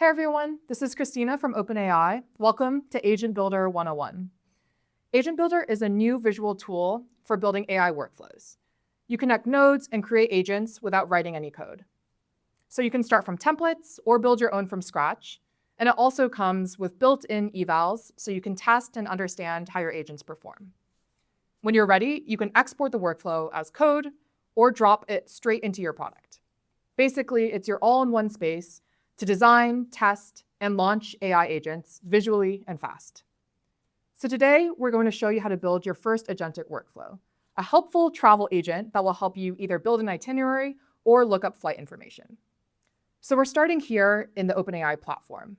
Hey everyone, this is Christina from OpenAI. Welcome to Agent Builder 101. Agent Builder is a new visual tool for building AI workflows. You connect nodes and create agents without writing any code. So you can start from templates or build your own from scratch. And it also comes with built-in evals, so you can test and understand how your agents perform. When you're ready, you can export the workflow as code or drop it straight into your product. Basically, it's your all-in-one space to design, test, and launch AI agents visually and fast. So today, we're going to show you how to build your first agentic workflow, a helpful travel agent that will help you either build an itinerary or look up flight information. So we're starting here in the OpenAI platform.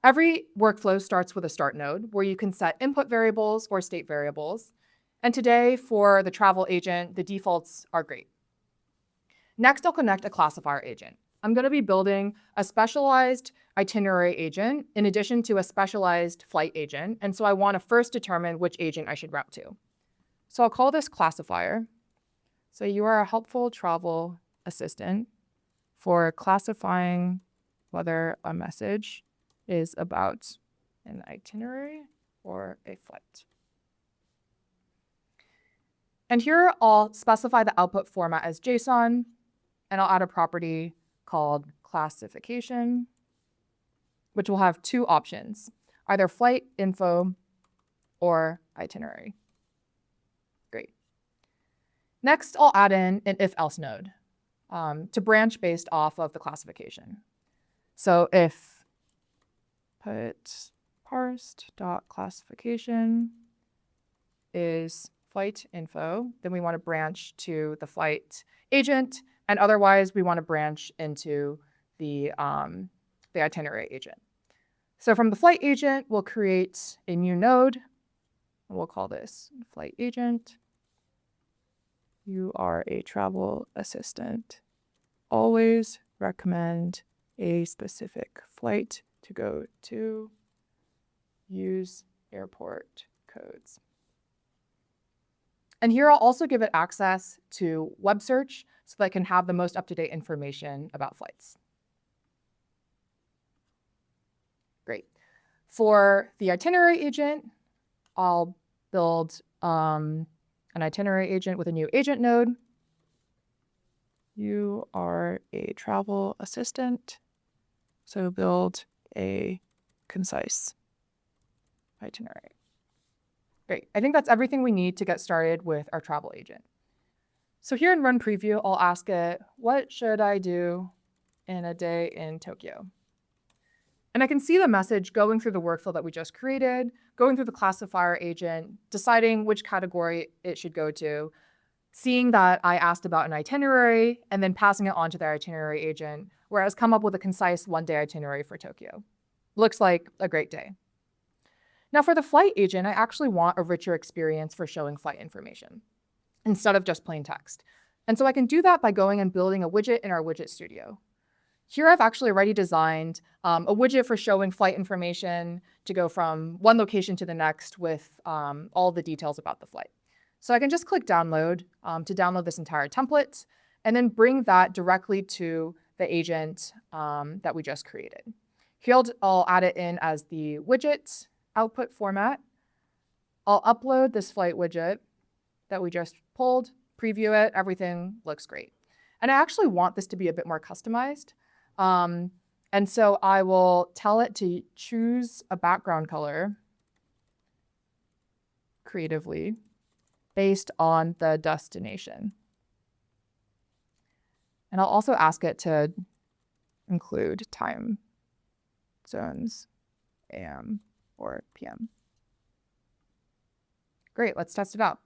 Every workflow starts with a start node where you can set input variables or state variables. And today, for the travel agent, the defaults are great. Next, I'll connect a classifier agent. I'm going to be building a specialized itinerary agent in addition to a specialized flight agent. And so I want to first determine which agent I should route to. So I'll call this classifier. So you are a helpful travel assistant for classifying whether a message is about an itinerary or a flight. And here I'll specify the output format as JSON, and I'll add a property called classification, which will have two options, either flight info or itinerary. Great. Next, I'll add in an if-else node to branch based off of the classification. So if put parsed.classification is flight info, then we want to branch to the flight agent. And otherwise, we want to branch into the itinerary agent. So from the flight agent, we'll create a new node. And we'll call this flight agent. You are a travel assistant. Always recommend a specific flight to go to. Use airport codes. And here I'll also give it access to web search so that I can have the most up-to-date information about flights. Great. For the itinerary agent, I'll build an itinerary agent with a new agent node. You are a travel assistant, so build a concise itinerary. Great. I think that's everything we need to get started with our travel agent. So here in Run Preview, I'll ask it, what should I do in a day in Tokyo? And I can see the message going through the workflow that we just created, going through the classifier agent, deciding which category it should go to, seeing that I asked about an itinerary, and then passing it on to the itinerary agent, where it has come up with a concise one-day itinerary for Tokyo. Looks like a great day. Now for the flight agent, I actually want a richer experience for showing flight information instead of just plain text. And so I can do that by going and building a widget in our widget studio. Here I've actually already designed a widget for showing flight information to go from one location to the next with all the details about the flight. So I can just click download to download this entire template and then bring that directly to the agent that we just created. Here I'll add it in as the widget output format. I'll upload this flight widget that we just pulled, preview it, everything looks great. And I actually want this to be a bit more customized. And so I will tell it to choose a background color creatively based on the destination. And I'll also ask it to include time zones, AM or PM. Great, let's test it out.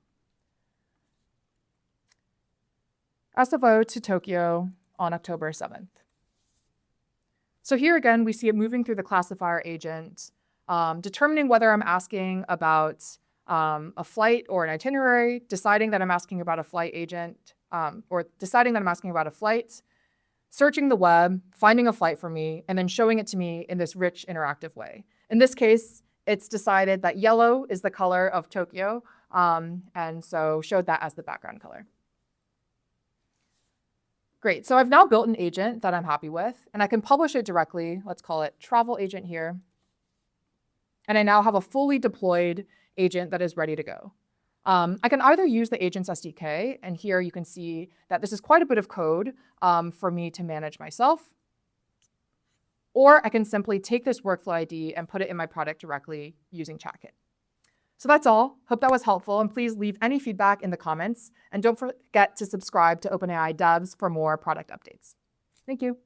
SFO to Tokyo on October 7th. So here again, we see it moving through the classifier agent, determining whether I'm asking about a flight or an itinerary, deciding that I'm asking about a flight agent, or deciding that I'm asking about a flight, searching the web, finding a flight for me, and then showing it to me in this rich interactive way. In this case, it's decided that yellow is the color of Tokyo, and so showed that as the background color. Great. So I've now built an agent that I'm happy with, and I can publish it directly. Let's call it travel agent here. And I now have a fully deployed agent that is ready to go. I can either use the Agents SDK, and here you can see that this is quite a bit of code for me to manage myself. Or I can simply take this workflow ID and put it in my product directly using ChatKit. So that's all. Hope that was helpful, and please leave any feedback in the comments. And don't forget to subscribe to OpenAI Devs for more product updates. Thank you.